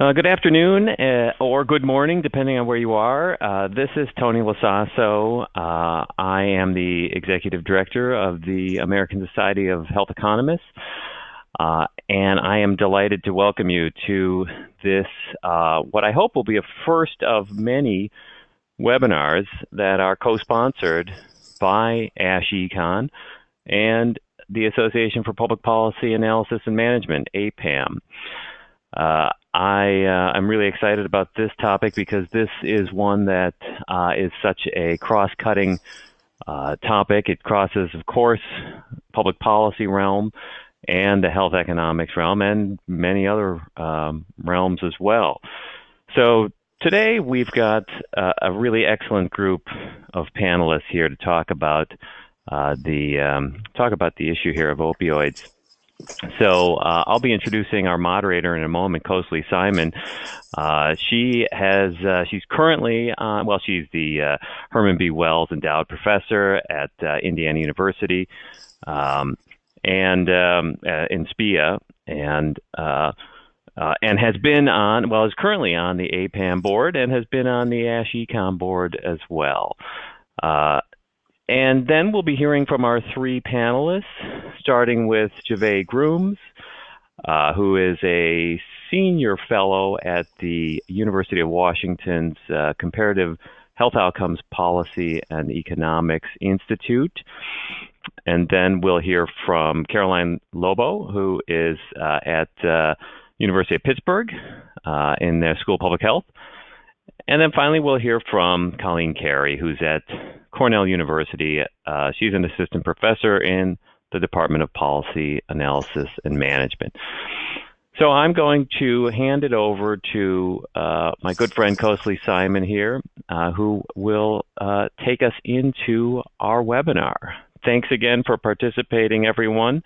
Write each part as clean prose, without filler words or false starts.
Good afternoon or good morning, depending on where you are. This is Tony Lasasso. I am the Executive Director of the American Society of Health Economists, and I am delighted to welcome you to this, what I hope will be a first of many webinars that are co-sponsored by ASHEcon and the Association for Public Policy Analysis and Management, APPAM. I'm really excited about this topic because this is one that is such a cross-cutting topic. It crosses, of course, public policy realm and the health economics realm and many other realms as well. So today we've got a really excellent group of panelists here to talk about the issue here of opioids. So I'll be introducing our moderator in a moment, Kosali Simon. She's currently she's the Herman B. Wells Endowed Professor at Indiana University and in SPIA, and has been on, is currently on the APPAM board and has been on the ASHEcon board as well. And then we'll be hearing from our three panelists, starting with Jevay Grooms, who is a senior fellow at the University of Washington's Comparative Health Outcomes Policy and Economics Institute. And then we'll hear from Caroline Lobo, who is at University of Pittsburgh in the School of Public Health. And then finally, we'll hear from Colleen Carey, who's at Cornell University. She's an assistant professor in the Department of Policy Analysis and Management. So I'm going to hand it over to my good friend Kosali Simon here, who will take us into our webinar. Thanks again for participating, everyone.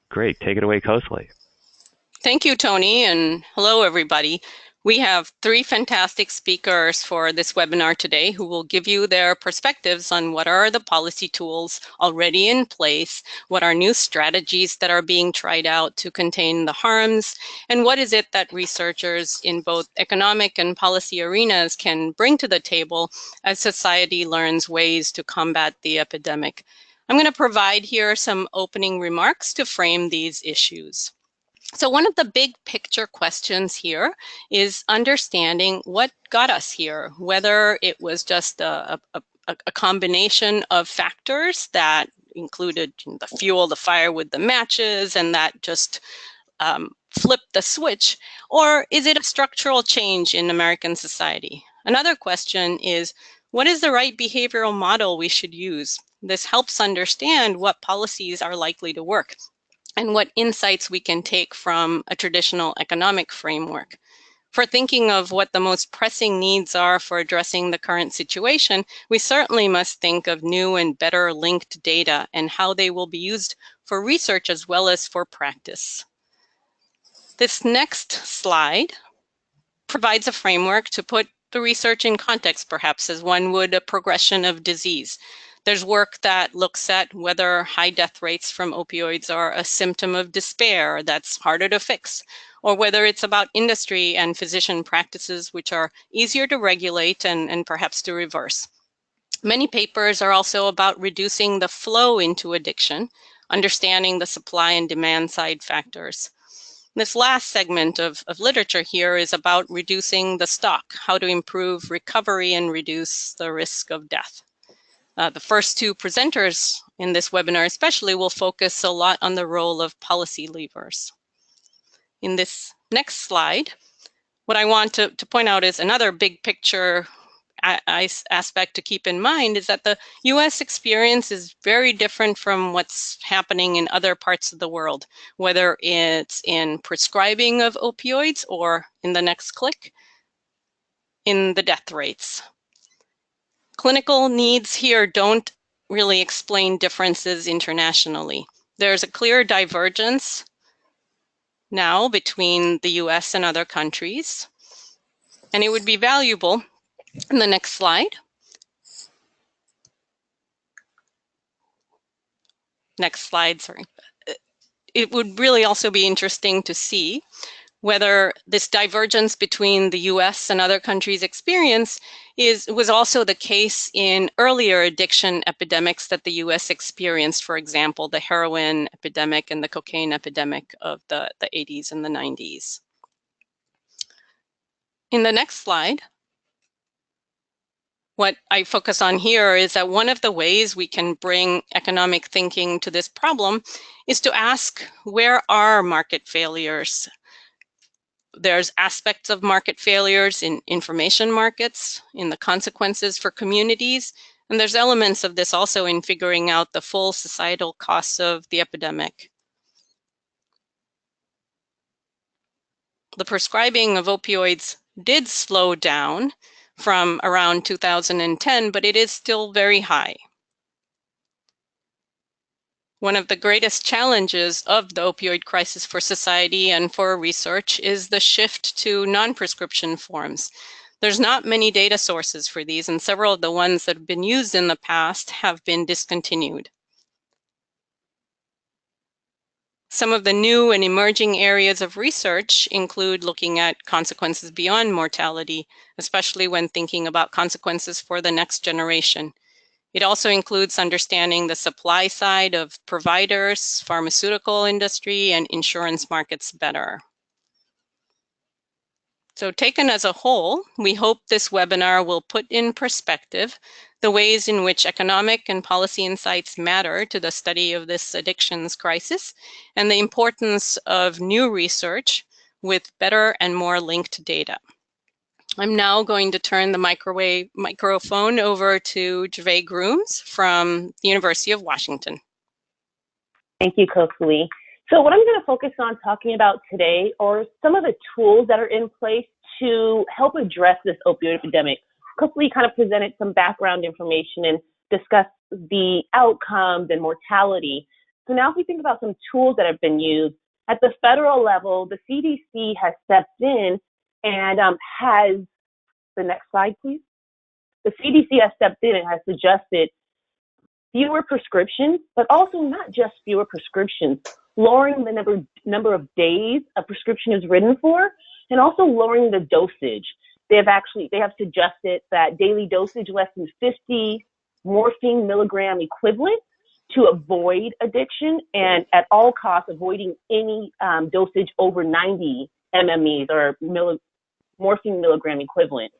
Great, take it away, Kosali. Thank you, Tony, and hello, everybody. We have three fantastic speakers for this webinar today who will give you their perspectives on what are the policy tools already in place, what are new strategies that are being tried out to contain the harms, and what is it that researchers in both economic and policy arenas can bring to the table as society learns ways to combat the epidemic. I'm going to provide here some opening remarks to frame these issues. So one of the big picture questions here is understanding what got us here, whether it was just a combination of factors that included the fuel, the fire with the matches, and that just flipped the switch, or is it a structural change in American society? Another question is, what is the right behavioral model we should use? This helps understand what policies are likely to work and what insights we can take from a traditional economic framework. For thinking of what the most pressing needs are for addressing the current situation, we certainly must think of new and better linked data and how they will be used for research as well as for practice. This next slide provides a framework to put the research in context, perhaps as one would a progression of disease. There's work that looks at whether high death rates from opioids are a symptom of despair that's harder to fix, or whether it's about industry and physician practices which are easier to regulate and perhaps to reverse. Many papers are also about reducing the flow into addiction, understanding the supply and demand side factors. This last segment of literature here is about reducing the stock, how to improve recovery and reduce the risk of death. The first two presenters in this webinar especially will focus a lot on the role of policy levers. In this next slide, what I want to point out is another big picture aspect to keep in mind is that the US experience is very different from what's happening in other parts of the world, whether it's in prescribing of opioids or, in the next click, in the death rates. Clinical needs here don't really explain differences internationally. There's a clear divergence now between the US and other countries, and it would be valuable, in the next slide, sorry. It would really also be interesting to see Whether this divergence between the US and other countries' experience was also the case in earlier addiction epidemics that the US experienced, for example, the heroin epidemic and the cocaine epidemic of the 80s and the 90s. In the next slide, what I focus on here is that one of the ways we can bring economic thinking to this problem is to ask, where are market failures? There's aspects of market failures in information markets, in the consequences for communities, and there's elements of this also in figuring out the full societal costs of the epidemic. The prescribing of opioids did slow down from around 2010, but it is still very high. One of the greatest challenges of the opioid crisis for society and for research is the shift to non-prescription forms. There's not many data sources for these, and several of the ones that have been used in the past have been discontinued. Some of the new and emerging areas of research include looking at consequences beyond mortality, especially when thinking about consequences for the next generation. It also includes understanding the supply side of providers, pharmaceutical industry, and insurance markets better. So taken as a whole, we hope this webinar will put in perspective the ways in which economic and policy insights matter to the study of this addictions crisis and the importance of new research with better and more linked data. I'm now going to turn the microphone over to Jevay Grooms from the University of Washington. Thank you, Kosali. So what I'm going to focus on talking about today are some of the tools that are in place to help address this opioid epidemic. Kosali kind of presented some background information and discussed the outcomes and mortality. So now if we think about some tools that have been used, at the federal level, the CDC has stepped in and has, the next slide, please. The CDC has stepped in and has suggested fewer prescriptions, but also not just fewer prescriptions, lowering the number of days a prescription is written for, and also lowering the dosage. They have suggested that daily dosage less than 50 morphine milligram equivalent to avoid addiction, and at all costs avoiding any dosage over 90 MMEs or morphine milligram equivalent.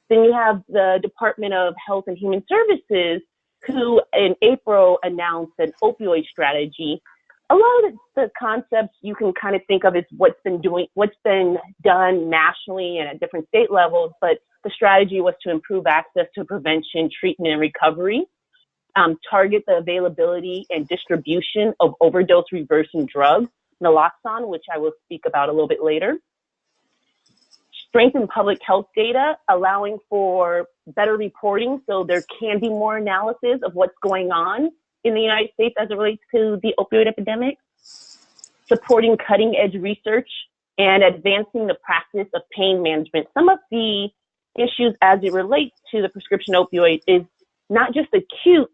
Then you have the Department of Health and Human Services, who in April announced an opioid strategy. A lot of the concepts you can kind of think of as what's been done nationally and at different state levels, but the strategy was to improve access to prevention, treatment, and recovery, target the availability and distribution of overdose reversing drugs, Naloxone, which I will speak about a little bit later, strengthen public health data, allowing for better reporting so there can be more analysis of what's going on in the United States as it relates to the opioid epidemic, supporting cutting-edge research, and advancing the practice of pain management. Some of the issues as it relates to the prescription opioid is not just acute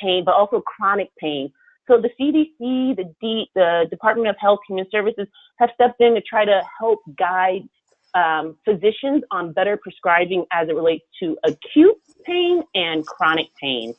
pain, but also chronic pain. So the CDC, the Department of Health and Human Services have stepped in to try to help guide physicians on better prescribing as it relates to acute pain and chronic pain.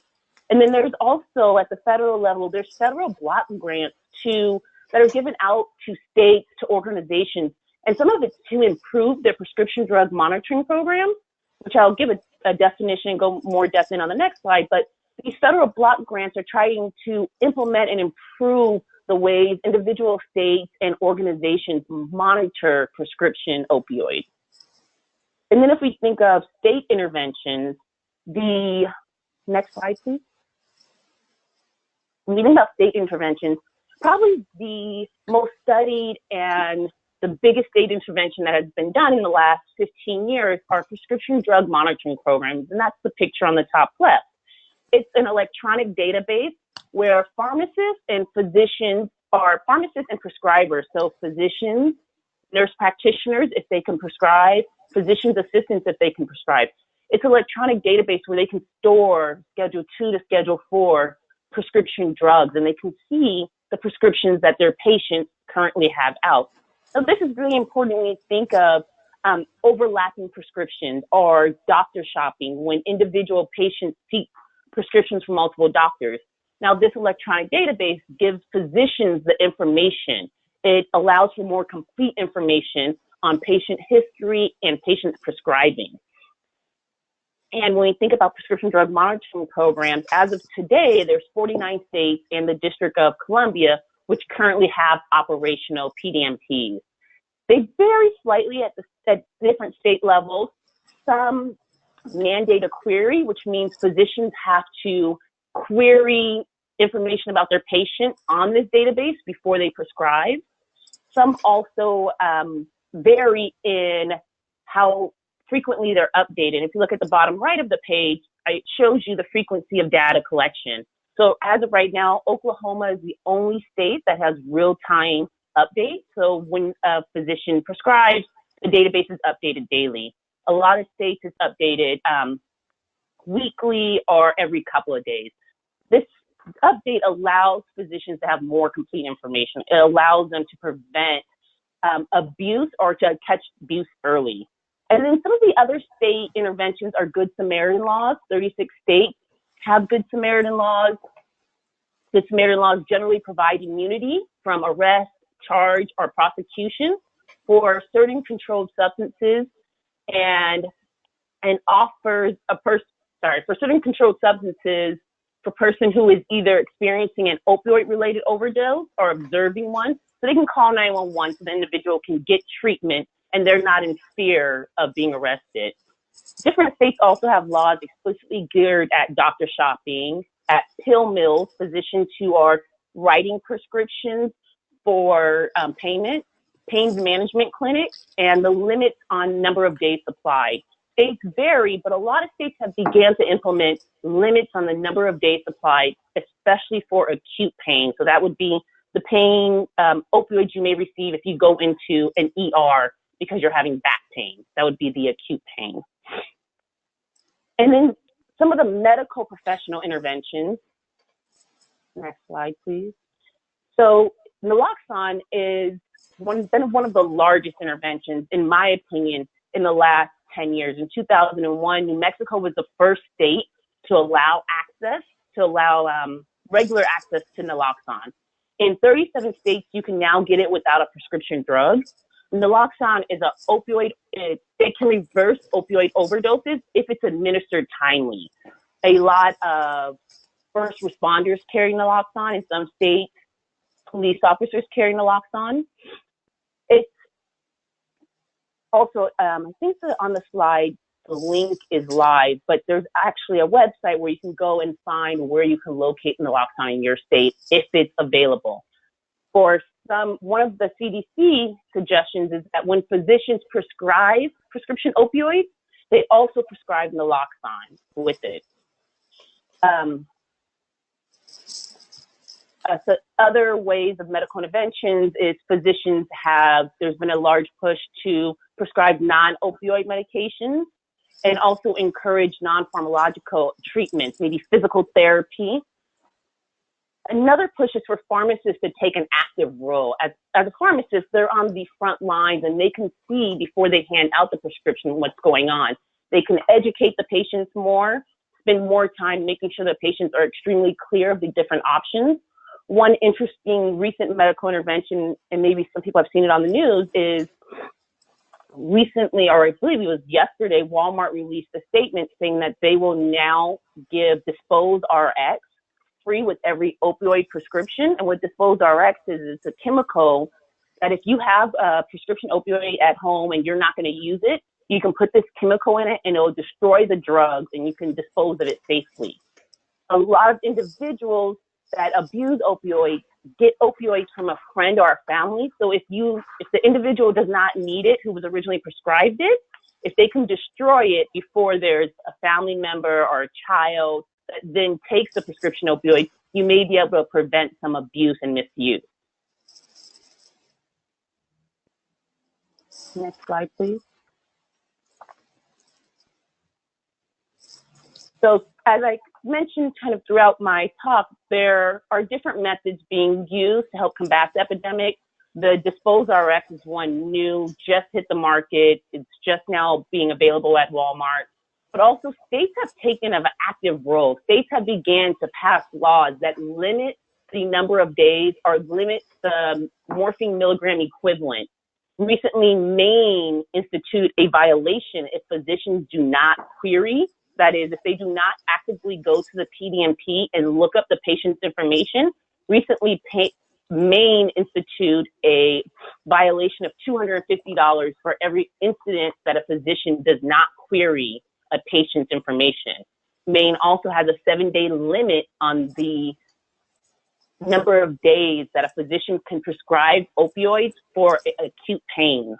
And then there's also, at the federal level, there's federal block grants that are given out to states, to organizations, and some of it's to improve their prescription drug monitoring programs, which I'll give a definition and go more depth in on the next slide. But these federal block grants are trying to implement and improve the ways individual states and organizations monitor prescription opioids. And then if we think of state interventions, the next slide, please. When we think about state interventions, probably the most studied and the biggest state intervention that has been done in the last 15 years are prescription drug monitoring programs, and that's the picture on the top left. It's an electronic database where pharmacists and prescribers, so physicians, nurse practitioners, if they can prescribe, physician's assistants, if they can prescribe. It's an electronic database where they can store Schedule 2 to Schedule 4 prescription drugs, and they can see the prescriptions that their patients currently have out. So this is really important when you think of overlapping prescriptions or doctor shopping when individual patients seek prescriptions from multiple doctors. Now, this electronic database gives physicians the information. It allows for more complete information on patient history and patient prescribing. And when we think about prescription drug monitoring programs, as of today, there's 49 states and the District of Columbia, which currently have operational PDMTs. They vary slightly at different state levels. Some mandate a query, which means physicians have to query information about their patient on this database before they prescribe. Some also vary in how frequently they're updated. If you look at the bottom right of the page, it shows you the frequency of data collection. So as of right now, Oklahoma is the only state that has real-time updates. So when a physician prescribes, the database is updated daily. A lot of states it's updated weekly or every couple of days. This update allows physicians to have more complete information. It allows them to prevent abuse or to catch abuse early. And then some of the other state interventions are Good Samaritan laws. 36 states have Good Samaritan laws. Good Samaritan laws generally provide immunity from arrest, charge, or prosecution for certain controlled substances and offers for certain controlled substances for a person who is either experiencing an opioid-related overdose or observing one. So they can call 911 so the individual can get treatment and they're not in fear of being arrested. Different states also have laws explicitly geared at doctor shopping, at pill mills, physicians who are writing prescriptions for pain management clinics, and the limits on number of days supply. States vary, but a lot of states have began to implement limits on the number of days supplied, especially for acute pain. So that would be the pain opioids you may receive if you go into an ER because you're having back pain. That would be the acute pain. And then some of the medical professional interventions. Next slide, please. So Naloxone is one of the largest interventions, in my opinion, in the last 10 years. In 2001, New Mexico was the first state to allow regular access to Naloxone. In 37 states, you can now get it without a prescription drug. Naloxone is an opioid. It can reverse opioid overdoses if it's administered timely. A lot of first responders carry Naloxone. In some states, police officers carry Naloxone. It's also, I think that on the slide, the link is live, but there's actually a website where you can go and find where you can locate Naloxone in your state if it's available. One of the CDC suggestions is that when physicians prescribe prescription opioids, they also prescribe Naloxone with it. So other ways of medical interventions is there's been a large push to prescribe non-opioid medications and also encourage non-pharmacological treatments, maybe physical therapy. Another push is for pharmacists to take an active role. As a pharmacist, they're on the front lines and they can see before they hand out the prescription what's going on. They can educate the patients more, spend more time making sure that patients are extremely clear of the different options. One interesting recent medical intervention, and maybe some people have seen it on the news, is recently, or I believe it was yesterday, Walmart released a statement saying that they will now give Dispose RX free with every opioid prescription. And what Dispose RX is, it's a chemical that if you have a prescription opioid at home and you're not going to use it, you can put this chemical in it and it'll destroy the drugs and you can dispose of it safely. A lot of individuals that abuse opioids get opioids from a friend or a family. So if the individual does not need it, who was originally prescribed it, if they can destroy it before there's a family member or a child that then takes the prescription opioid, you may be able to prevent some abuse and misuse. Next slide, please. So as I mentioned kind of throughout my talk, there are different methods being used to help combat the epidemic. The DisposeRx is one new, just hit the market. It's just now being available at Walmart. But also states have taken an active role. States have began to pass laws that limit the number of days or limit the morphine milligram equivalent. Recently, Maine instituted a violation if physicians do not query. That is, if they do not actively go to the PDMP and look up the patient's information. Recently, Maine instituted a violation of $250 for every incident that a physician does not query a patient's information. Maine also has a 7-day limit on the number of days that a physician can prescribe opioids for acute pain.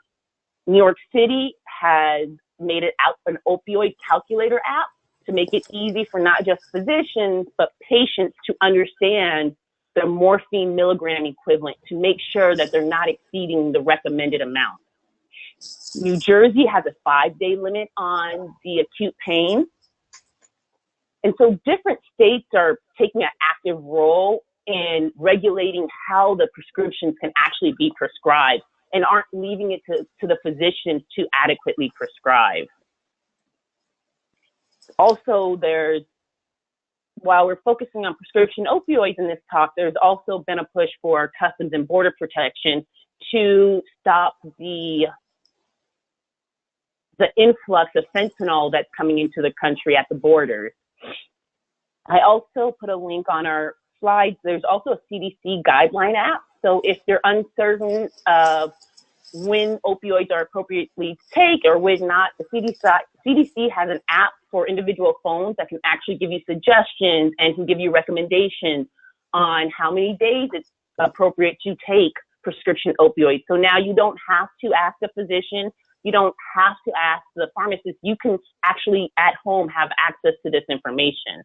New York City has made it out an opioid calculator app to make it easy for not just physicians, but patients to understand their morphine milligram equivalent to make sure that they're not exceeding the recommended amount. New Jersey has a 5-day limit on the acute pain. And so different states are taking an active role in regulating how the prescriptions can actually be prescribed and aren't leaving it to the physicians to adequately prescribe. Also, while we're focusing on prescription opioids in this talk, there's also been a push for Customs and Border Protection to stop the influx of fentanyl that's coming into the country at the borders. I also put a link on our slides. There's also a CDC guideline app. So if you're uncertain of when opioids are appropriately to take or when not, the CDC has an app for individual phones that can actually give you suggestions and can give you recommendations on how many days it's appropriate to take prescription opioids. So now you don't have to ask a physician. You don't have to ask the pharmacist. You can actually at home have access to this information.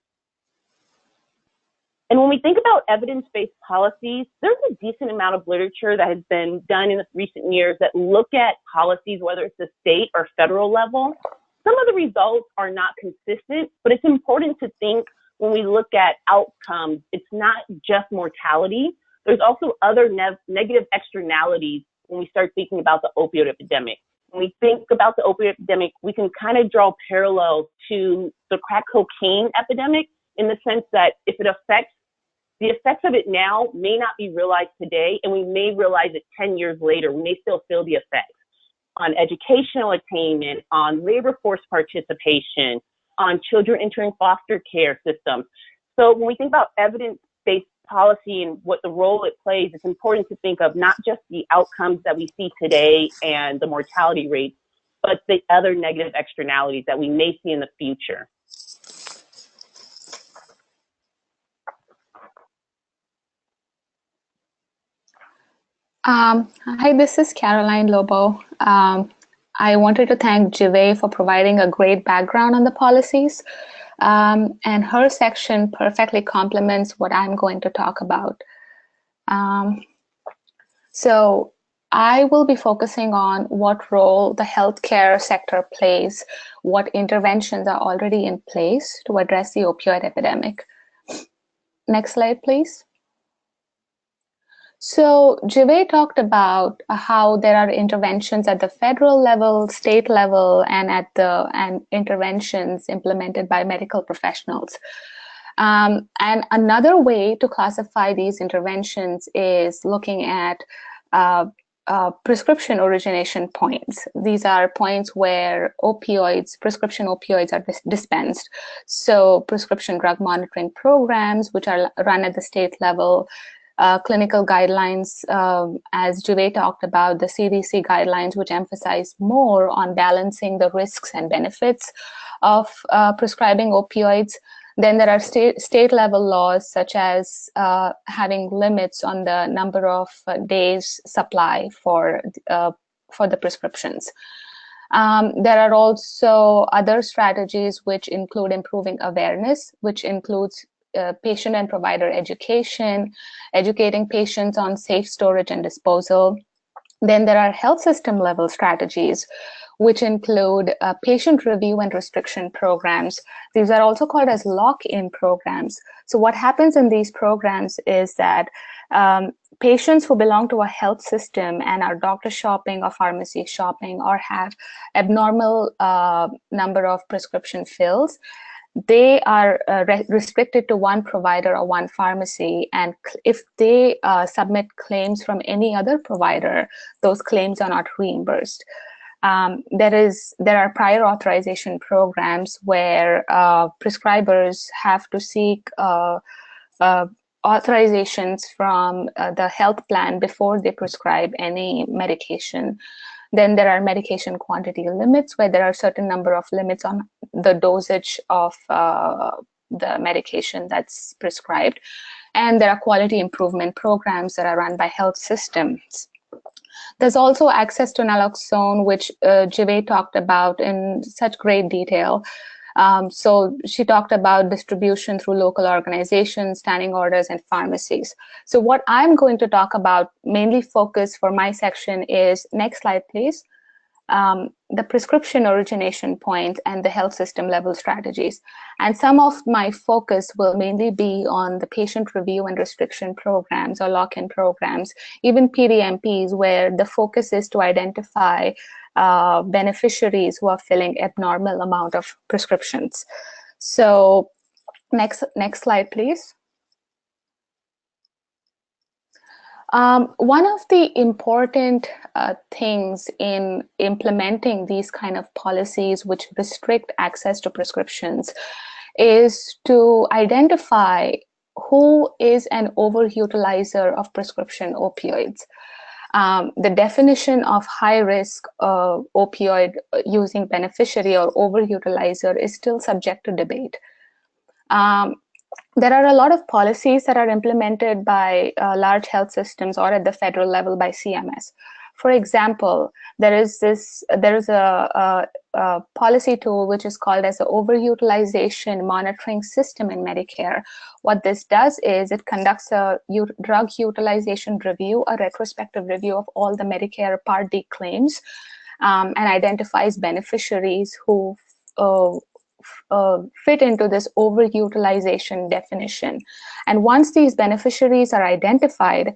And when we think about evidence-based policies, there's a decent amount of literature that has been done in the recent years that look at policies, whether it's the state or federal level. Some of the results are not consistent, but it's important to think when we look at outcomes, it's not just mortality. There's also other negative externalities when we start thinking about the opioid epidemic. When we think about the opioid epidemic, we can kind of draw parallels to the crack cocaine epidemic in the sense that if it affects the effects of it now may not be realized today, and we may realize it 10 years later. We may still feel the effects on educational attainment, on labor force participation, on children entering foster care systems. So when we think about evidence-based policy and what the role it plays, it's important to think of not just the outcomes that we see today and the mortality rates, but the other negative externalities that we may see in the future. Hi, this is Caroline Lobo. I wanted to thank Jevay for providing a great background on the policies, and her section perfectly complements what I'm going to talk about. So I will be focusing on what role the healthcare sector plays, what interventions are already in place to address the opioid epidemic. Next slide, please. So Jevay talked about how there are interventions at the federal level, state level, and interventions implemented by medical professionals. And another way to classify these interventions is looking at prescription origination points. These are points where prescription opioids are dispensed. So prescription drug monitoring programs, which are run at the state level, clinical guidelines, as Jevay talked about, the CDC guidelines, which emphasize more on balancing the risks and benefits of prescribing opioids. Then there are state level laws, such as having limits on the number of days supply for the prescriptions. There are also other strategies which include improving awareness, which includes patient and provider education, educating patients on safe storage and disposal. Then there are health system level strategies, which include patient review and restriction programs. These are also called as lock-in programs. So what happens in these programs is that patients who belong to a health system and are doctor shopping or pharmacy shopping or have abnormal number of prescription fills, they are restricted to one provider or one pharmacy, and if they submit claims from any other provider, those claims are not reimbursed. There are prior authorization programs where prescribers have to seek authorizations from the health plan before they prescribe any medication. Then there are medication quantity limits, where there are certain number of limits on the dosage of the medication that's prescribed. And there are quality improvement programs that are run by health systems. There's also access to naloxone, which Jevay talked about in such great detail. So she talked about distribution through local organizations, standing orders, and pharmacies. So what I'm going to talk about, mainly focus for my section, is, next slide, please, the prescription origination point and the health system level strategies. And some of my focus will mainly be on the patient review and restriction programs or lock-in programs, even PDMPs, where the focus is to identify beneficiaries who are filling abnormal amount of prescriptions. So next slide, please. One of the important things in implementing these kind of policies which restrict access to prescriptions is to identify who is an overutilizer of prescription opioids. The definition of high-risk opioid using beneficiary or overutilizer is still subject to debate. There are a lot of policies that are implemented by large health systems or at the federal level by CMS. For example, there is a policy tool which is called as the Overutilization Monitoring System in Medicare. What this does is it conducts a drug utilization review, a retrospective review of all the Medicare Part D claims, and identifies beneficiaries who fit into this overutilization definition. And once these beneficiaries are identified,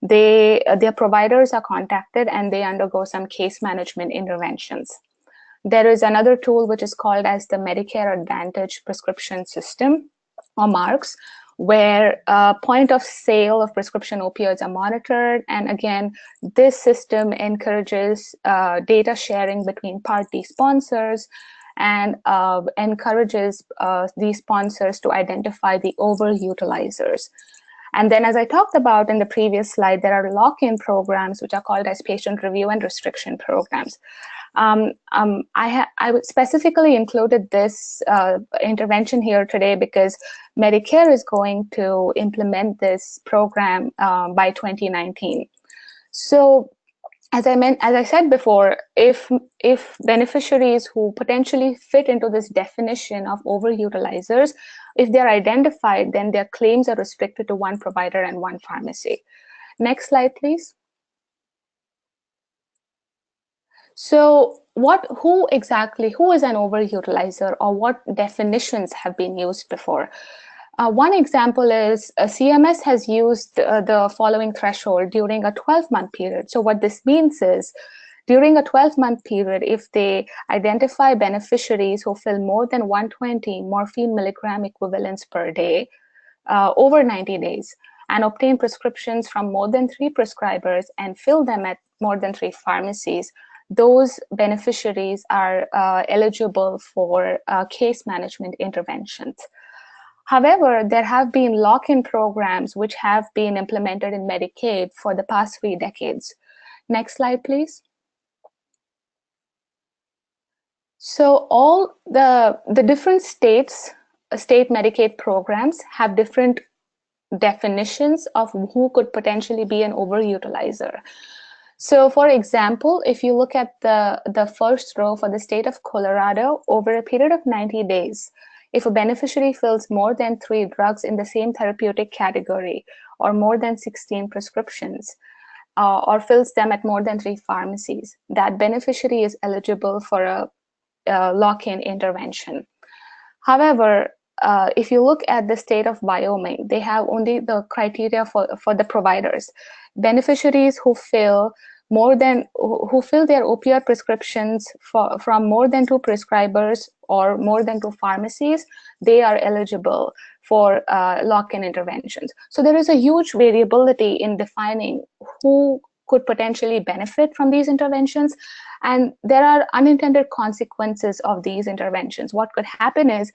their providers are contacted and they undergo some case management interventions. There is another tool which is called as the Medicare Advantage Prescription System, or MARCS, where point of sale of prescription opioids are monitored. And again, this system encourages data sharing between Part D sponsors and encourages these sponsors to identify the overutilizers. And then, as I talked about in the previous slide, there are lock-in programs which are called as patient review and restriction programs. I specifically included this intervention here today because Medicare is going to implement this program by 2019. So, as I said before, if beneficiaries who potentially fit into this definition of overutilizers, if they're identified, then their claims are restricted to one provider and one pharmacy. Next slide, please. So who is an overutilizer, or what definitions have been used before? One example is CMS has used the following threshold during a 12-month period. So what this means is, during a 12-month period, if they identify beneficiaries who fill more than 120 morphine milligram equivalents per day over 90 days and obtain prescriptions from more than 3 prescribers and fill them at more than 3 pharmacies, those beneficiaries are eligible for case management interventions. However, there have been lock-in programs which have been implemented in Medicaid for the past 3 decades. Next slide, please. So all the different state Medicaid programs have different definitions of who could potentially be an overutilizer. So for example, if you look at the first row for the state of Colorado, over a period of 90 days, if a beneficiary fills more than 3 drugs in the same therapeutic category, or more than 16 prescriptions, or fills them at more than 3 pharmacies, that beneficiary is eligible for a lock-in intervention. However, if you look at the state of Wyoming, they have only the criteria for the providers. Beneficiaries who fill their opioid prescriptions from more than 2 prescribers or more than 2 pharmacies, they are eligible for lock-in interventions. So there is a huge variability in defining who could potentially benefit from these interventions, and there are unintended consequences of these interventions. What could happen is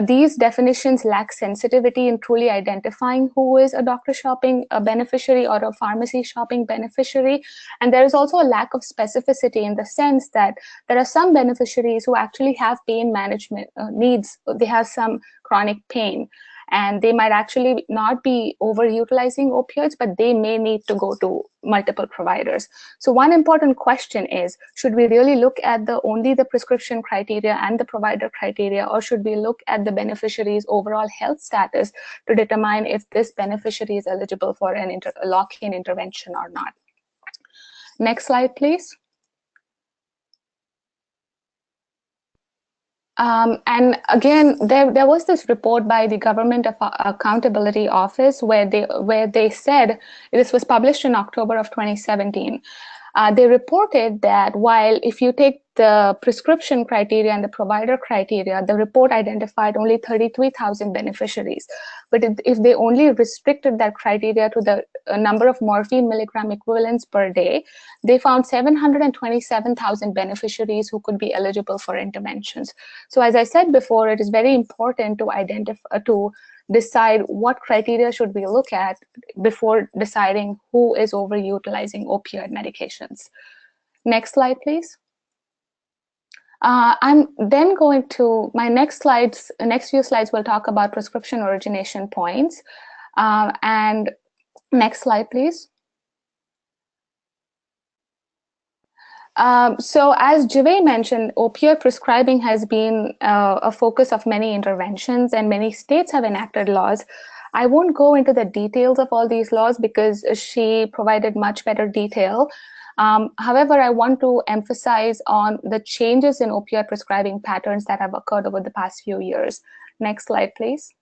these definitions lack sensitivity in truly identifying who is a doctor shopping beneficiary or a pharmacy shopping beneficiary. And there is also a lack of specificity in the sense that there are some beneficiaries who actually have pain management needs. They have some chronic pain, and they might actually not be overutilizing opioids, but they may need to go to multiple providers. So one important question is, should we really look at only the prescription criteria and the provider criteria, or should we look at the beneficiary's overall health status to determine if this beneficiary is eligible for a lock-in intervention or not? Next slide, please. And again, there was this report by the Government Accountability Office where they said, this was published in October of 2017. They reported that while if you take the prescription criteria and the provider criteria, the report identified only 33,000 beneficiaries. But if they only restricted that criteria to the number of morphine milligram equivalents per day, they found 727,000 beneficiaries who could be eligible for interventions. So as I said before, it is very important to decide what criteria should we look at before deciding who is overutilizing opioid medications. Next slide, please. I'm then going to, my next few slides will talk about prescription origination points. And next slide, please. So as Jevay mentioned, opioid prescribing has been a focus of many interventions, and many states have enacted laws. I won't go into the details of all these laws because she provided much better detail. However, I want to emphasize on the changes in opioid prescribing patterns that have occurred over the past few years. Next slide, please.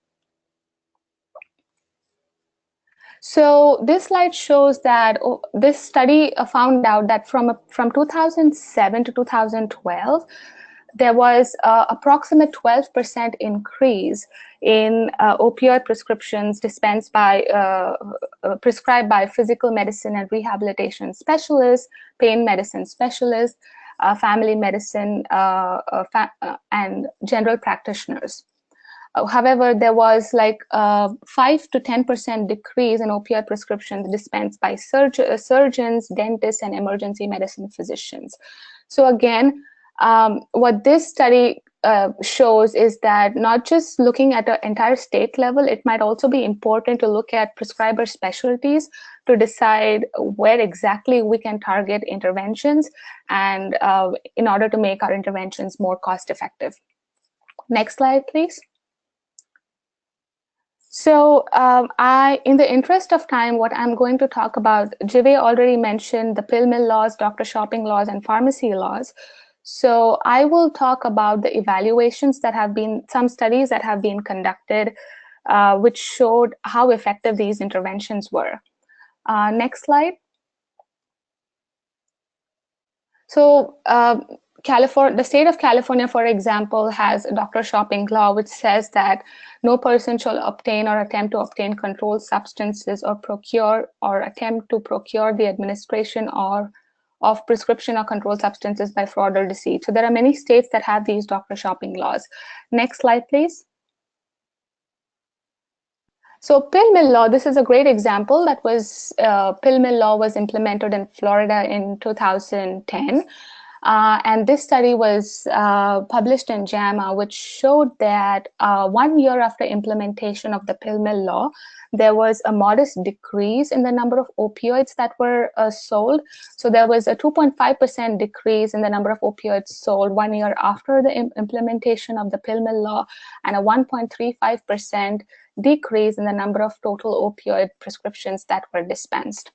So this slide shows that this study found out that from 2007 to 2012, there was approximate 12% increase in opioid prescriptions dispensed by prescribed by physical medicine and rehabilitation specialists, pain medicine specialists, family medicine, and general practitioners. However, there was like 5 to 10% decrease in opioid prescriptions dispensed by surgeons, dentists, and emergency medicine physicians. So again, what this study shows is that not just looking at an entire state level, it might also be important to look at prescriber specialties to decide where exactly we can target interventions and in order to make our interventions more cost effective. Next slide, please. So in the interest of time, what I'm going to talk about, Jevay already mentioned the pill mill laws, doctor shopping laws, and pharmacy laws. So I will talk about the evaluations that have been, some studies that have been conducted, which showed how effective these interventions were. Next slide. So the state of California, for example, has a doctor shopping law, which says that no person shall obtain or attempt to obtain controlled substances or procure or attempt to procure the administration of prescription or controlled substances by fraud or deceit. So there are many states that have these doctor shopping laws. Next slide, please. So pill mill law, this is a great example. That was, pill mill law was implemented in Florida in 2010. And this study was published in JAMA, which showed that 1 year after implementation of the pill mill law, there was a modest decrease in the number of opioids that were sold. So there was a 2.5% decrease in the number of opioids sold 1 year after the implementation of the pill mill law, and a 1.35% decrease in the number of total opioid prescriptions that were dispensed.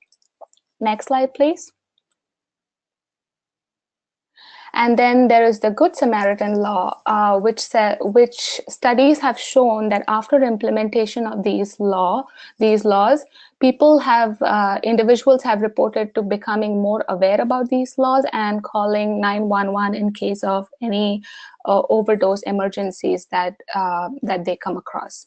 Next slide, please. And then there is the Good Samaritan law, which studies have shown that after implementation of these laws, individuals have reported to becoming more aware about these laws and calling 911 in case of any overdose emergencies that they come across.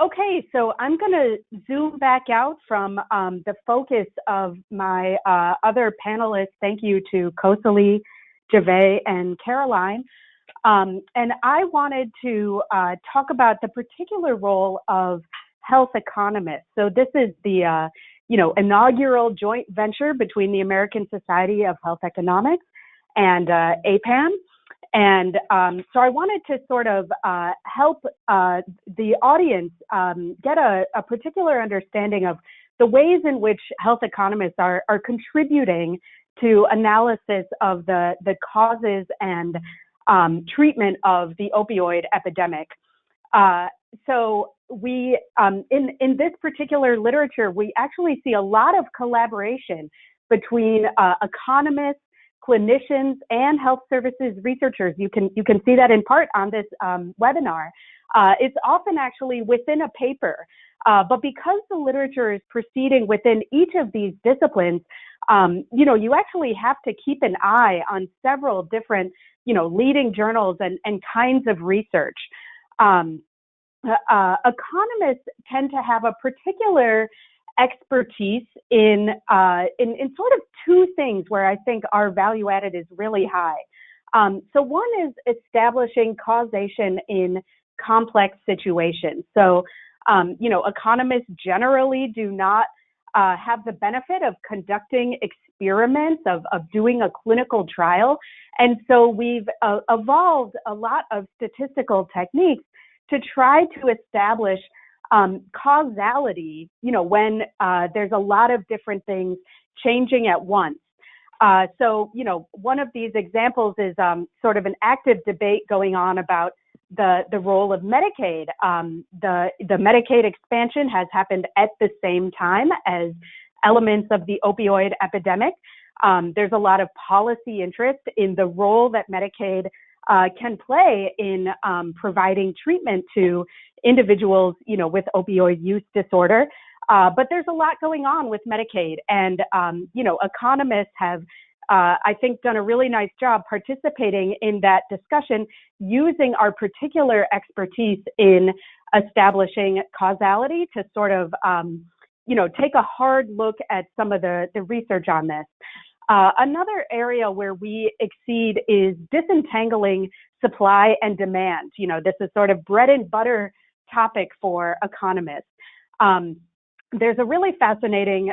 Okay, so I'm going to zoom back out from the focus of my other panelists. Thank you to Kosali, Jevay, and Carroline. And I wanted to talk about the particular role of health economists. So this is the inaugural joint venture between the American Society of Health Economics and APPAM. And so I wanted to sort of help the audience get a particular understanding of the ways in which health economists are contributing to analysis of the causes and treatment of the opioid epidemic. So we, in this particular literature, we actually see a lot of collaboration between economists, clinicians, and health services researchers. You can see that in part on this webinar. It's often actually within a paper, but because the literature is proceeding within each of these disciplines, you actually have to keep an eye on several different, leading journals and kinds of research. Economists tend to have a particular expertise in sort of two things where I think our value added is really high. So one is establishing causation in complex situations. So, economists generally do not have the benefit of conducting experiments, of doing a clinical trial. And so we've evolved a lot of statistical techniques to try to establish causality, when there's a lot of different things changing at once. So, one of these examples is sort of an active debate going on about the role of Medicaid. The Medicaid expansion has happened at the same time as elements of the opioid epidemic. There's a lot of policy interest in the role that Medicaid can play in providing treatment to individuals, with opioid use disorder. But there's a lot going on with Medicaid, and economists have, I think, done a really nice job participating in that discussion, using our particular expertise in establishing causality to sort of, take a hard look at some of the research on this. Another area where we exceed is disentangling supply and demand. This is sort of bread and butter topic for economists. There's a really fascinating,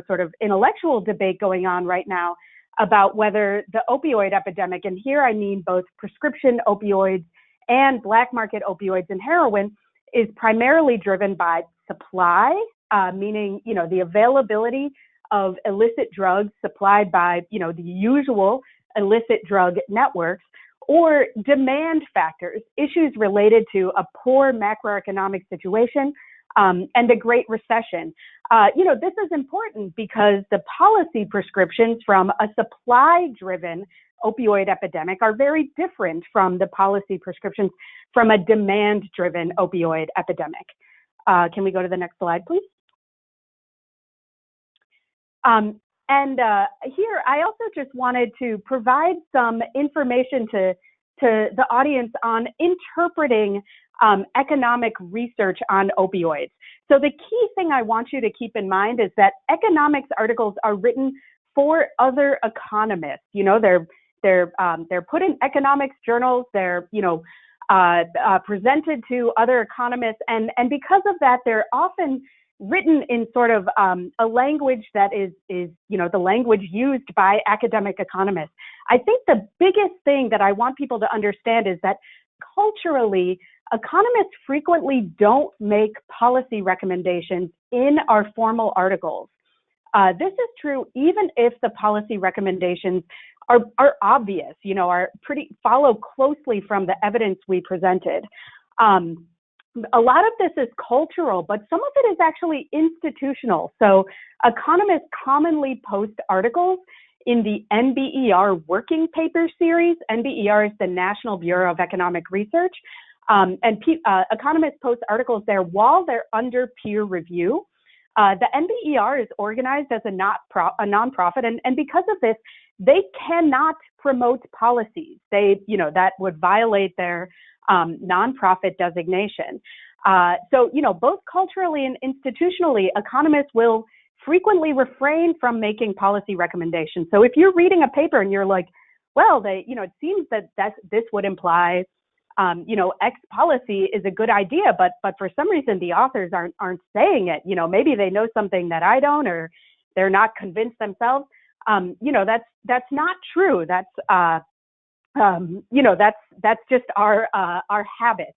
sort of intellectual debate going on right now about whether the opioid epidemic, and here I mean both prescription opioids and black market opioids and heroin, is primarily driven by supply, meaning, the availability of illicit drugs supplied by, the usual illicit drug networks, or demand factors, issues related to a poor macroeconomic situation and the Great Recession. This is important because the policy prescriptions from a supply-driven opioid epidemic are very different from the policy prescriptions from a demand-driven opioid epidemic. Can we go to the next slide, please? Here, I also just wanted to provide some information to the audience on interpreting economic research on opioids. So the key thing I want you to keep in mind is that economics articles are written for other economists. They're put in economics journals. They're presented to other economists, and because of that, they're often written in sort of a language that is the language used by academic economists. I think the biggest thing that I want people to understand is that culturally, economists frequently don't make policy recommendations in our formal articles. This is true even if the policy recommendations are obvious, follow closely from the evidence we presented. a lot of this is cultural, but some of it is actually institutional. So economists commonly post articles in the NBER working paper series. NBER is the National Bureau of Economic Research. Economists post articles there while they're under peer review. The NBER is organized as a nonprofit, and because of this, they cannot promote policies. That would violate their nonprofit designation. So, both culturally and institutionally, economists will frequently refrain from making policy recommendations. So if you're reading a paper and you're like, well, it seems that this would imply, X policy is a good idea, but for some reason the authors aren't saying it. Maybe they know something that I don't, or they're not convinced themselves. That's not true. That's just our habit.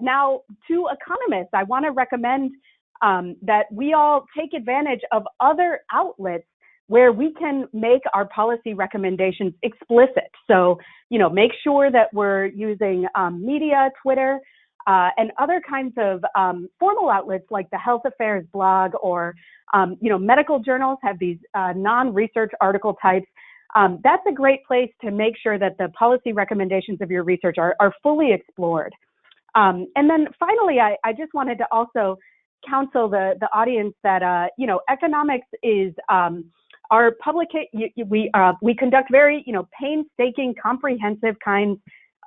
Now, to economists, I want to recommend that we all take advantage of other outlets where we can make our policy recommendations explicit. So, make sure that we're using media, Twitter, and other kinds of formal outlets like the Health Affairs blog, or, medical journals have these non-research article types. That's a great place to make sure that the policy recommendations of your research are fully explored. And then finally, I just wanted to also counsel the audience that, economics is our we conduct very, painstaking, comprehensive kinds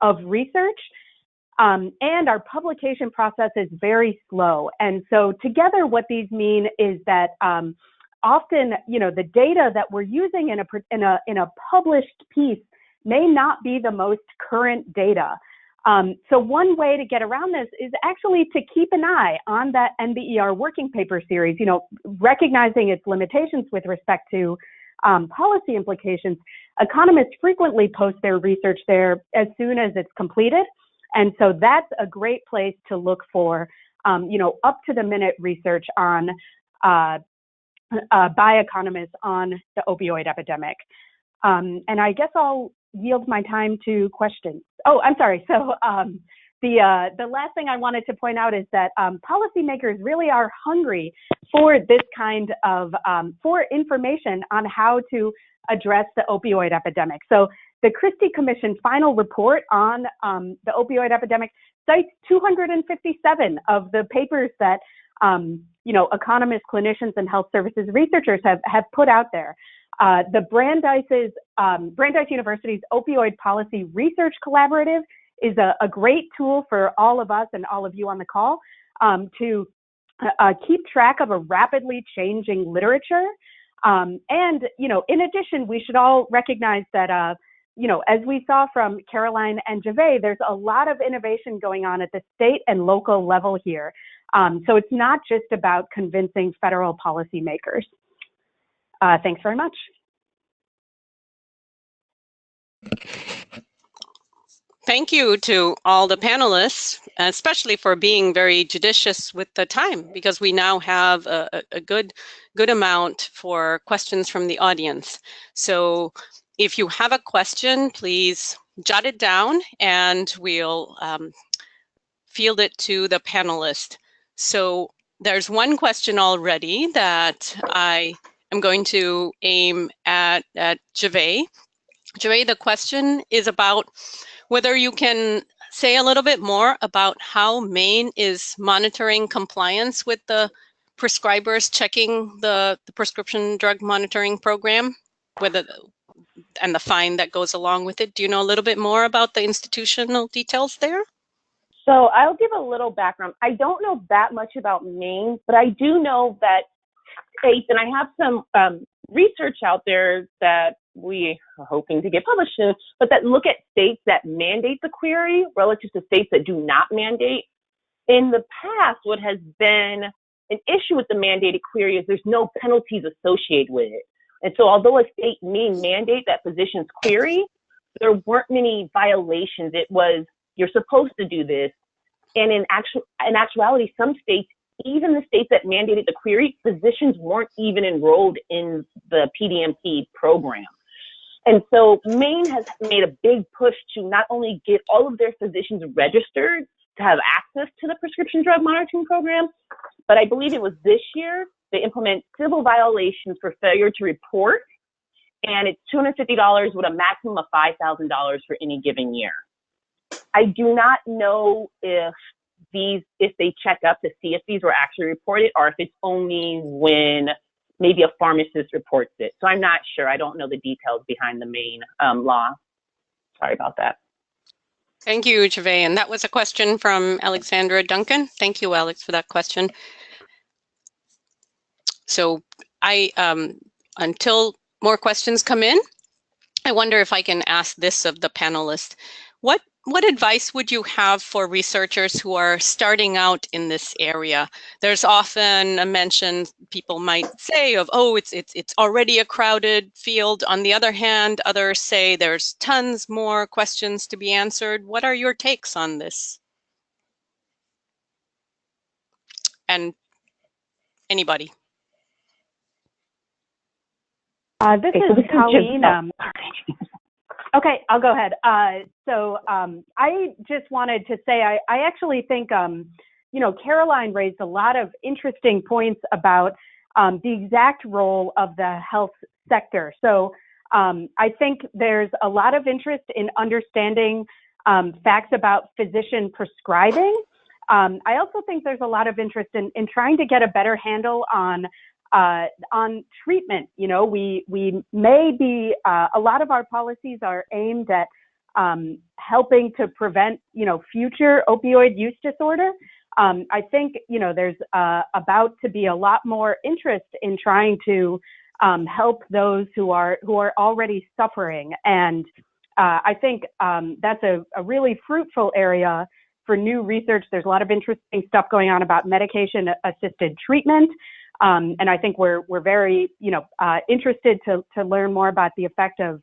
of research, and our publication process is very slow. And so together, what these mean is that often, the data that we're using in a published piece may not be the most current data. So one way to get around this is actually to keep an eye on that NBER working paper series, recognizing its limitations with respect to policy implications. Economists frequently post their research there as soon as it's completed. And so that's a great place to look for, up-to-the-minute research on by economists on the opioid epidemic. And I guess I'll yield my time to questions. Oh, I'm sorry. So the last thing I wanted to point out is that policymakers really are hungry for this kind of, for information on how to address the opioid epidemic. So the Christie Commission final report on the opioid epidemic cites 257 of the papers that economists, clinicians, and health services researchers have put out there. The Brandeis University's Opioid Policy Research Collaborative is a great tool for all of us and all of you on the call to keep track of a rapidly changing literature. And, in addition, we should all recognize that, as we saw from Carroline and Jevay, there's a lot of innovation going on at the state and local level here. So it's not just about convincing federal policymakers. Thanks very much. Thank you to all the panelists, especially for being very judicious with the time, because we now have a good amount for questions from the audience. So if you have a question, please jot it down and we'll field it to the panelists. So there's one question already that I am going to aim at Jevay. Jevay, the question is about whether you can say a little bit more about how Maine is monitoring compliance with the prescribers checking the prescription drug monitoring program, and the fine that goes along with it. Do you know a little bit more about the institutional details there? So I'll give a little background. I don't know that much about Maine, but I do know that states, and I have some research out there that we are hoping to get published soon, but that look at states that mandate the query relative to states that do not mandate. In the past, what has been an issue with the mandated query is there's no penalties associated with it. And so although a state may mandate that physician's query, there weren't many violations. It was, you're supposed to do this. And in actuality, some states, even the states that mandated the query, physicians weren't even enrolled in the PDMP program. And so Maine has made a big push to not only get all of their physicians registered, to have access to the prescription drug monitoring program. But I believe it was this year they implement civil violations for failure to report, and it's $250 with a maximum of $5,000 for any given year. I do not know if they check up to see if these were actually reported or if it's only when maybe a pharmacist reports it. So I'm not sure. I don't know the details behind the main law. Sorry about that. Thank you, Jevay. And that was a question from Alexandra Duncan. Thank you, Alex, for that question. So until more questions come in, I wonder if I can ask this of the panelists. What advice would you have for researchers who are starting out in this area? There's often a mention people might say of, oh, it's already a crowded field. On the other hand, others say there's tons more questions to be answered. What are your takes on this? And anybody? This is Colleen. Okay, I'll go ahead. So I just wanted to say I actually think, Carroline raised a lot of interesting points about the exact role of the health sector. So I think there's a lot of interest in understanding facts about physician prescribing. I also think there's a lot of interest in trying to get a better handle on treatment. We may be, a lot of our policies are aimed at helping to prevent, future opioid use disorder. I think, there's about to be a lot more interest in trying to help those who are already suffering. And I think that's a really fruitful area for new research. There's a lot of interesting stuff going on about medication-assisted treatment. And I think we're very, interested to learn more about the effect of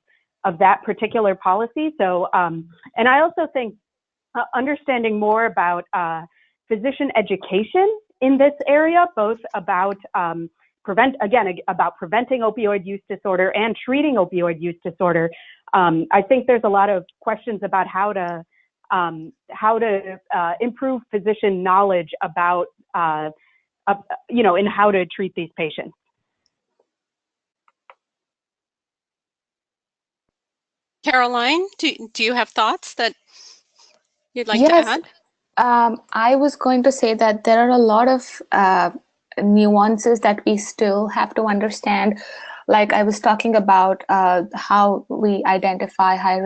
that particular policy. So, and I also think understanding more about physician education in this area, both about about preventing opioid use disorder and treating opioid use disorder. I think there's a lot of questions about how to improve physician knowledge about in how to treat these patients. Carroline, do you have thoughts that you'd like to add? I was going to say that there are a lot of nuances that we still have to understand. Like I was talking about how we identify high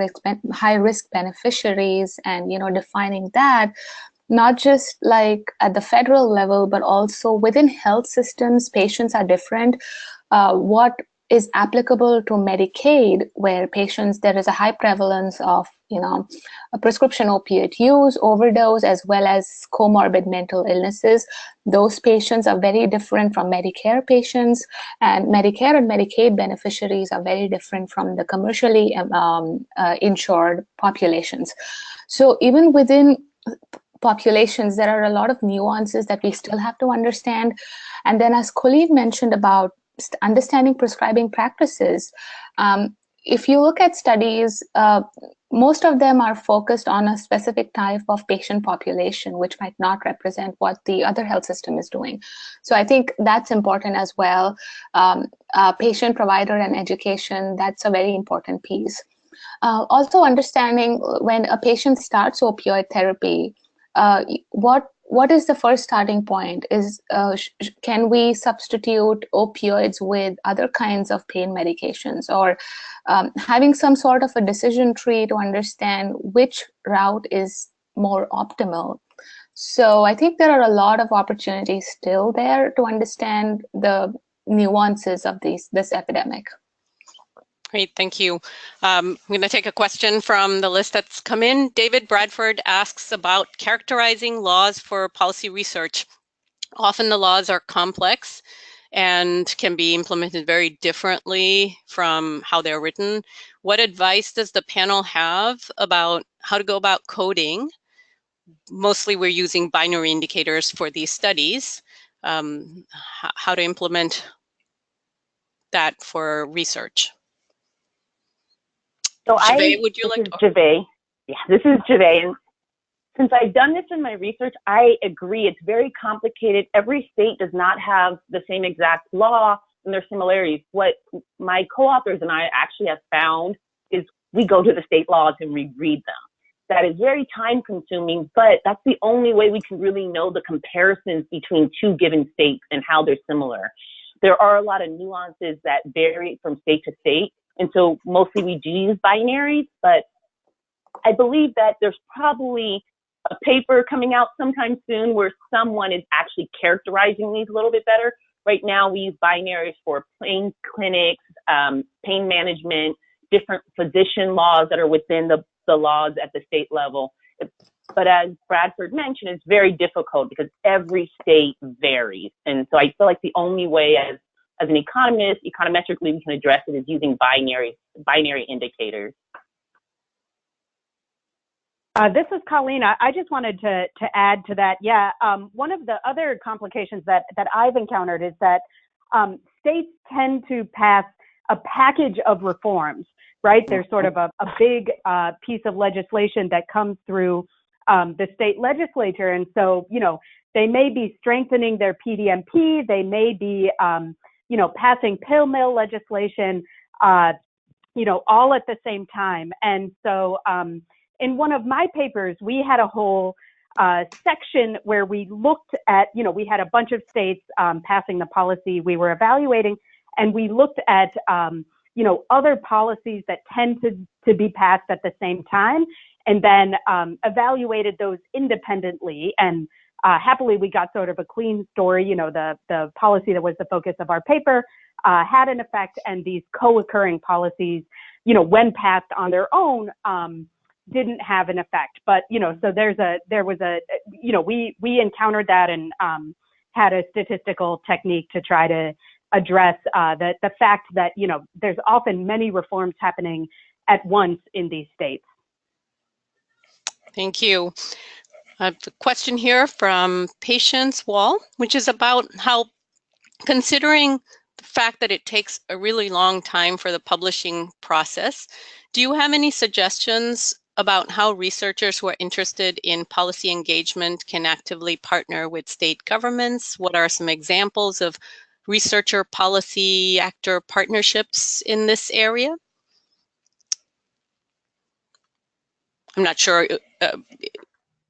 risk beneficiaries and defining that. Not just like at the federal level, but also within health systems, patients are different. What is applicable to Medicaid, where there is a high prevalence of, a prescription opiate use, overdose, as well as comorbid mental illnesses. Those patients are very different from Medicare patients, and Medicare and Medicaid beneficiaries are very different from the commercially insured populations. So even within populations, there are a lot of nuances that we still have to understand. And then as Colleen mentioned about understanding prescribing practices, if you look at studies, most of them are focused on a specific type of patient population, which might not represent what the other health system is doing. So I think that's important as well. Patient, provider, and education, that's a very important piece. Also understanding when a patient starts opioid therapy, what is the first starting point? Can we substitute opioids with other kinds of pain medications, or having some sort of a decision tree to understand which route is more optimal? So I think there are a lot of opportunities still there to understand the nuances of this epidemic. Great, thank you. I'm going to take a question from the list that's come in. David Bradford asks about characterizing laws for policy research. Often the laws are complex and can be implemented very differently from how they're written. What advice does the panel have about how to go about coding? Mostly we're using binary indicators for these studies. How to implement that for research? So Jevay, would you like to? Jevay. Yeah, this is Jevay. And Since I've done this in my research, I agree it's very complicated. Every state does not have the same exact law, and there's similarities. What my co-authors and I actually have found is we go to the state laws and we read them. That is very time consuming, but that's the only way we can really know the comparisons between two given states and how they're similar. There are a lot of nuances that vary from state to state, and so mostly we do use binaries, but I believe that there's probably a paper coming out sometime soon where someone is actually characterizing these a little bit better. Right now, we use binaries for pain clinics, pain management, different physician laws that are within the laws at the state level. But as Bradford mentioned, it's very difficult because every state varies. And so I feel like the only way as an economist, econometrically, we can address it is using binary indicators. This is Colleen. I just wanted to add to that. Yeah, one of the other complications that I've encountered is that states tend to pass a package of reforms, right? There's sort of a big piece of legislation that comes through the state legislature. And so, they may be strengthening their PDMP. They may be, passing pill mill legislation, all at the same time. And so, in one of my papers, we had a whole section where we looked at, we had a bunch of states passing the policy we were evaluating, and we looked at, other policies that tend to be passed at the same time, and then evaluated those independently. And happily, we got sort of a clean story. The policy that was the focus of our paper had an effect, and these co-occurring policies, when passed on their own, didn't have an effect. But, so we encountered that and had a statistical technique to try to address the fact that, there's often many reforms happening at once in these states. Thank you. I have a question here from Patience Wall, which is about how, considering the fact that it takes a really long time for the publishing process, do you have any suggestions about how researchers who are interested in policy engagement can actively partner with state governments? What are some examples of researcher policy actor partnerships in this area? I'm not sure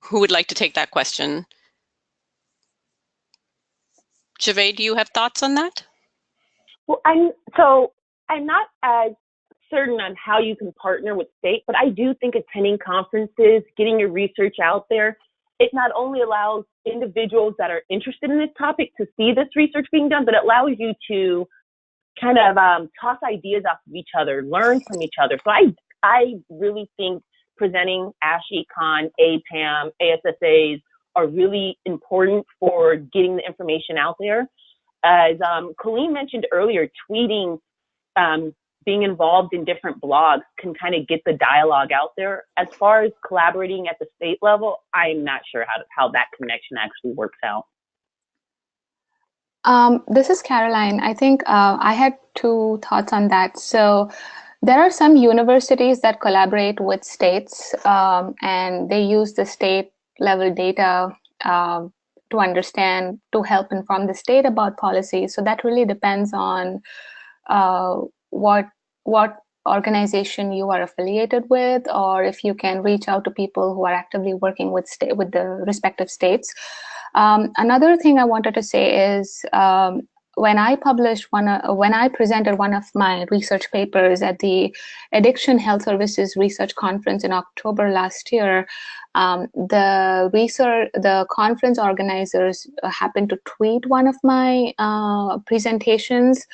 who would like to take that question. Jevay, do you have thoughts on that? Well, I'm not as certain on how you can partner with state, but I do think attending conferences, getting your research out there, it not only allows individuals that are interested in this topic to see this research being done, but it allows you to kind of toss ideas off of each other, learn from each other. So I really think presenting ASHEcon, APPAM, ASSAs are really important for getting the information out there. As Colleen mentioned earlier, tweeting, being involved in different blogs can kind of get the dialogue out there. As far as collaborating at the state level, I'm not sure how that connection actually works out. This is Caroline. I think I had two thoughts on that. So there are some universities that collaborate with states and they use the state level data to understand, to help inform the state about policy. So that really depends on what organization you are affiliated with, or if you can reach out to people who are actively working with the respective states. Another thing I wanted to say is when I presented one of my research papers at the Addiction Health Services Research Conference in October last year, the conference organizers happened to tweet one of my presentations,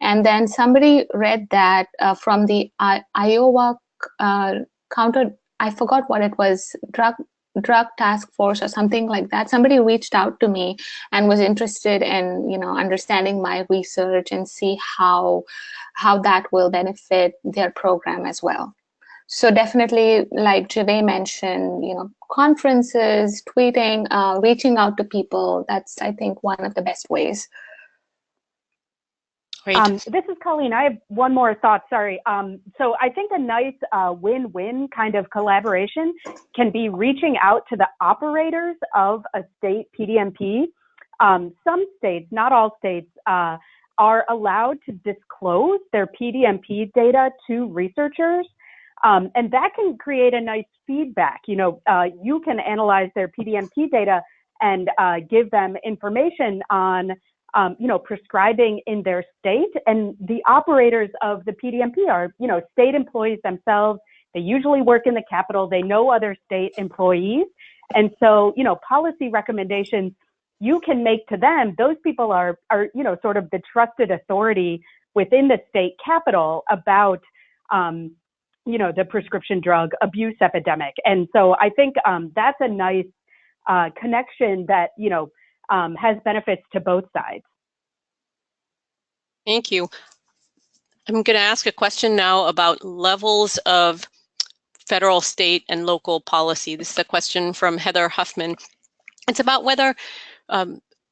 and then somebody read that from the Iowa counter, I forgot what it was, drug task force or something like that. Somebody reached out to me and was interested in understanding my research and see how that will benefit their program as well. So definitely, like Jevay mentioned, conferences, tweeting, reaching out to people, that's, I think, one of the best ways. Great. This is Colleen. I have one more thought, sorry. So I think a nice win-win kind of collaboration can be reaching out to the operators of a state PDMP. Some states, not all states, are allowed to disclose their PDMP data to researchers. And that can create a nice feedback. You know, you can analyze their PDMP data and give them information on you know, prescribing in their state, and the operators of the PDMP are, you know, state employees themselves. They usually work in the Capitol. They know other state employees. And so, you know, policy recommendations you can make to them, those people are, you know, sort of the trusted authority within the state Capitol about, you know, the prescription drug abuse epidemic. And so I think that's a nice connection that, you know, has benefits to both sides. Thank you. I'm going to ask a question now about levels of federal, state, and local policy. This is a question from Heather Huffman. It's about whether,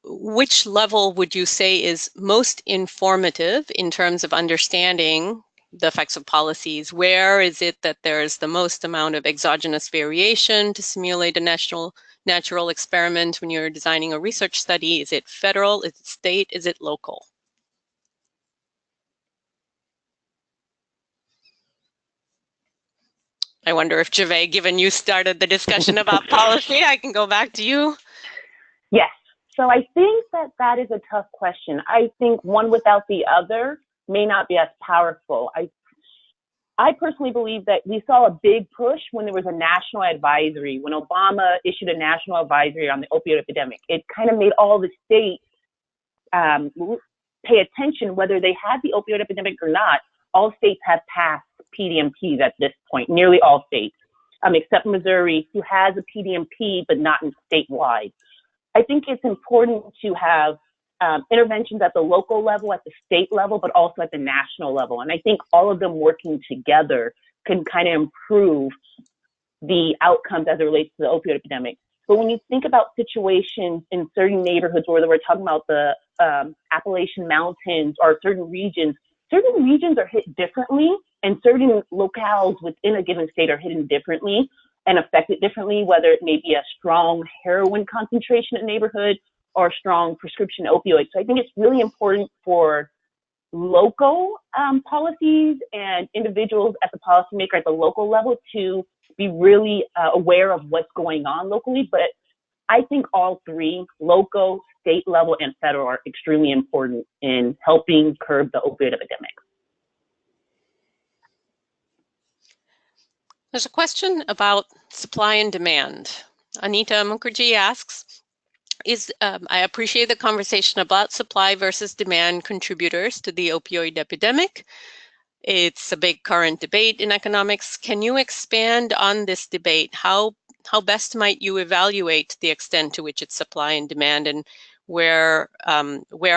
which level would you say is most informative in terms of understanding the effects of policies? Where is it that there's the most amount of exogenous variation to simulate a natural experiment when you're designing a research study? Is it federal? Is it state? Is it local? I wonder if Jevay, given you started the discussion about policy, I can go back to you. Yes. So I think that that is a tough question. I think one without the other may not be as powerful. I personally believe that we saw a big push when there was a national advisory, when Obama issued a national advisory on the opioid epidemic. It kind of made all the states pay attention whether they had the opioid epidemic or not. All states have passed PDMPs at this point, nearly all states, except Missouri, who has a PDMP, but not in statewide. I think it's important to have interventions at the local level, at the state level, but also at the national level. And I think all of them working together can kind of improve the outcomes as it relates to the opioid epidemic. But when you think about situations in certain neighborhoods, whether we're talking about the Appalachian Mountains or certain regions are hit differently, and certain locales within a given state are hit differently and affected differently, whether it may be a strong heroin concentration in a neighborhood or strong prescription opioids. So I think it's really important for local policies and individuals at the policymaker at the local level to be really aware of what's going on locally. But I think all three, local, state level, and federal, are extremely important in helping curb the opioid epidemic. There's a question about supply and demand. Anita Mukherjee asks, I appreciate the conversation about supply versus demand contributors to the opioid epidemic. It's a big current debate in economics. Can you expand on this debate? How best might you evaluate the extent to which it's supply and demand, and where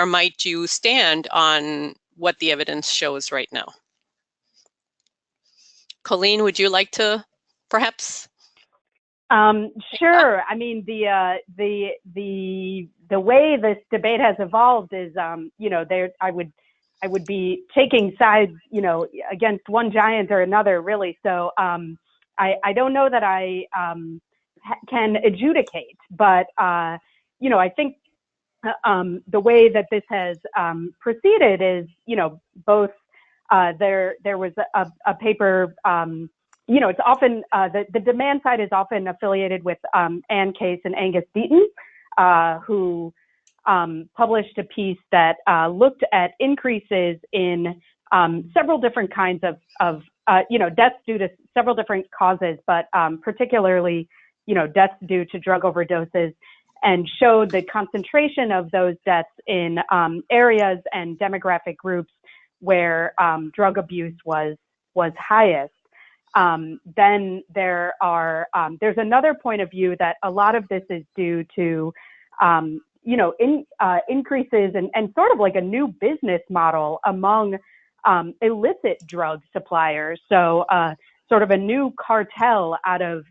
might you stand on what the evidence shows right now? Colleen, would you like to perhaps? Sure. I mean, the way this debate has evolved is, you know, I would be taking sides, you know, against one giant or another, really. So I don't know that I can adjudicate, but you know, I think the way that this has proceeded is, you know, both there was a paper. You know, it's often, the demand side is often affiliated with Ann Case and Angus Deaton, who published a piece that looked at increases in several different kinds of you know, deaths due to several different causes, but particularly, you know, deaths due to drug overdoses, and showed the concentration of those deaths in areas and demographic groups where drug abuse was highest. Then there's another point of view that a lot of this is due to, you know, increases and sort of like a new business model among illicit drug suppliers. So sort of a new cartel out of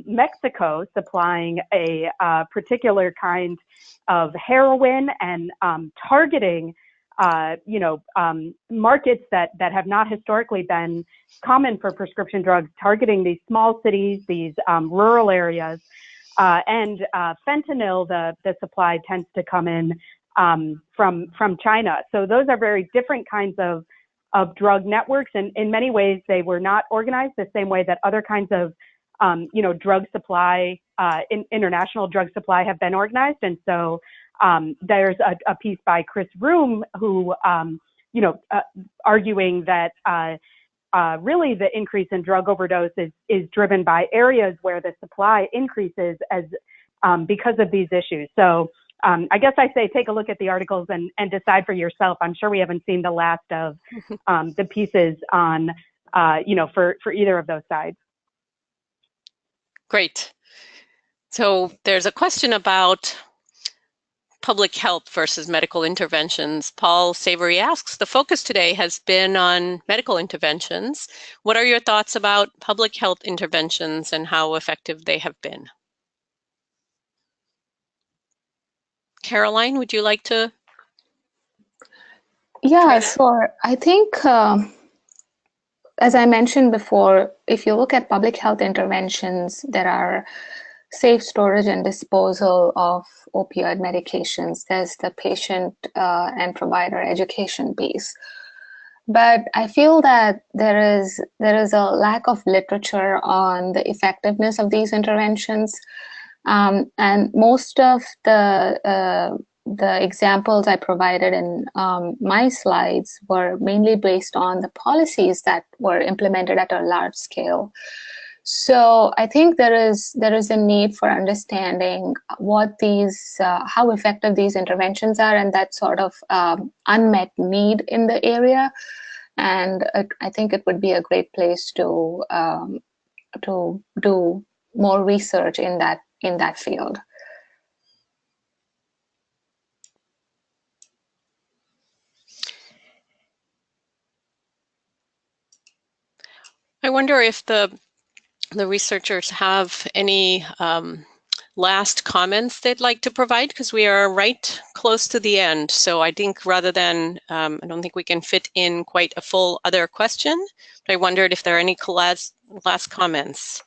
Mexico supplying a particular kind of heroin and targeting markets that have not historically been common for prescription drugs, targeting these small cities, these rural areas. And fentanyl, the supply tends to come in from China. So those are very different kinds of drug networks. And in many ways, they were not organized the same way that other kinds of, drug supply, international drug supply have been organized. And so there's a piece by Chris Room who, arguing that really the increase in drug overdose is driven by areas where the supply increases as because of these issues. So I guess I say take a look at the articles and decide for yourself. I'm sure we haven't seen the last of the pieces on, for either of those sides. Great. So there's a question about public health versus medical interventions. Paul Savory asks, the focus today has been on medical interventions. What are your thoughts about public health interventions and how effective they have been? Carroline, would you like to? Yeah, sure. I think, as I mentioned before, if you look at public health interventions, there are safe storage and disposal of opioid medications. There's the patient and provider education piece. But I feel that there is a lack of literature on the effectiveness of these interventions. And most of the examples I provided in my slides were mainly based on the policies that were implemented at a large scale. So I think there is a need for understanding what these, how effective these interventions are, and that sort of unmet need in the area. And I think it would be a great place to do more research in that field. I wonder if the researchers have any last comments they'd like to provide, because we are right close to the end. So I think rather than, I don't think we can fit in quite a full other question, but I wondered if there are any last comments.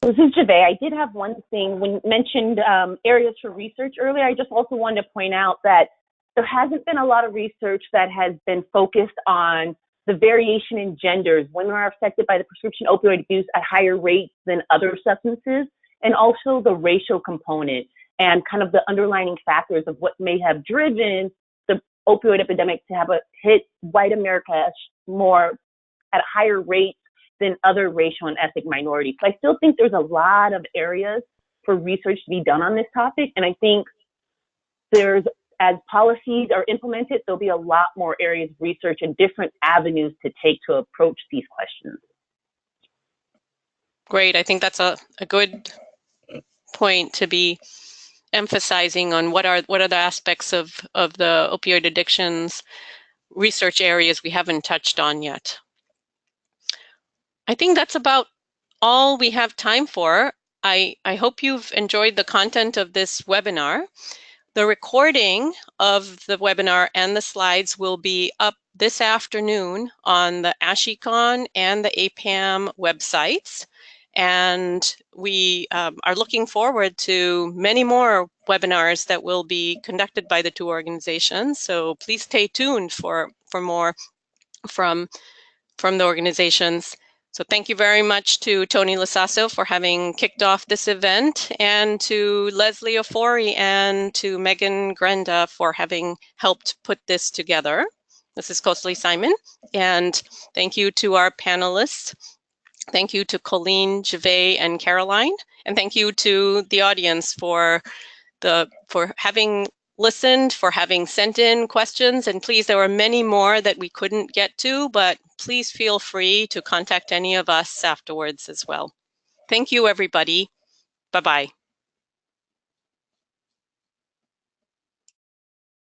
This is Jevay. I did have one thing. When you mentioned areas for research earlier, I just also wanted to point out that there hasn't been a lot of research that has been focused on the variation in genders. Women are affected by the prescription opioid abuse at higher rates than other substances, and also the racial component and kind of the underlying factors of what may have driven the opioid epidemic to have hit white America more at higher rates than other racial and ethnic minorities. So I still think there's a lot of areas for research to be done on this topic. And I think as policies are implemented, there'll be a lot more areas of research and different avenues to take to approach these questions. Great. I think that's a good point to be emphasizing on what are the aspects of the opioid addictions research areas we haven't touched on yet. I think that's about all we have time for. I hope you've enjoyed the content of this webinar. The recording of the webinar and the slides will be up this afternoon on the ASHEcon and the APPAM websites. And we are looking forward to many more webinars that will be conducted by the two organizations. So please stay tuned for more from the organizations. So thank you very much to Tony Lasasso for having kicked off this event, and to Leslie Ofori and to Megan Grenda for having helped put this together. This is Kosali Simon, and thank you to our panelists. Thank you to Colleen, Jevay, and Carroline, and thank you to the audience for having listened, for having sent in questions. And please, there were many more that we couldn't get to, but please feel free to contact any of us afterwards as well. Thank you, everybody. Bye-bye.